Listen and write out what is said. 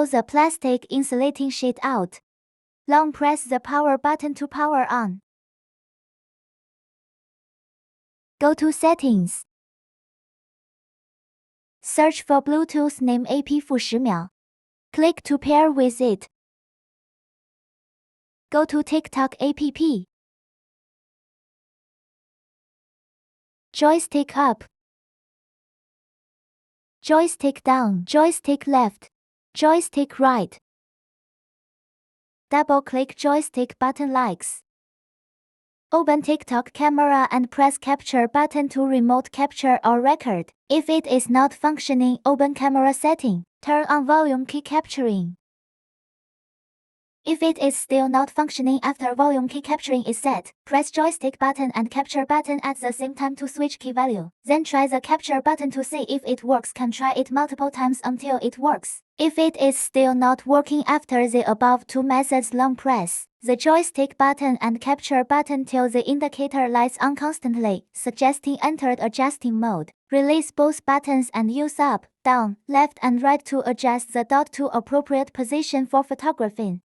the plastic insulating sheet out. Long press the power button to power on. Go to Settings. Search for Bluetooth name ap-10 秒. Click to pair with it. Go to TikTok app. Joystick up. Joystick down, joystick left, joystick right. Double-click joystick button likes. Open TikTok camera and press capture button to remote capture or record. If it is not functioning, open camera setting. Turn on volume key capturing. If it is still not functioning after volume key capturing is set, press joystick button and capture button at the same time to switch key value. Then try the capture button to see if it works. Can try it multiple times until it works. If it is still not working after the above two methods, long press the joystick button and capture button till the indicator lights on constantly, suggesting entered adjusting mode. Release both buttons and use up, down, left and right to adjust the dot to appropriate position for photographing.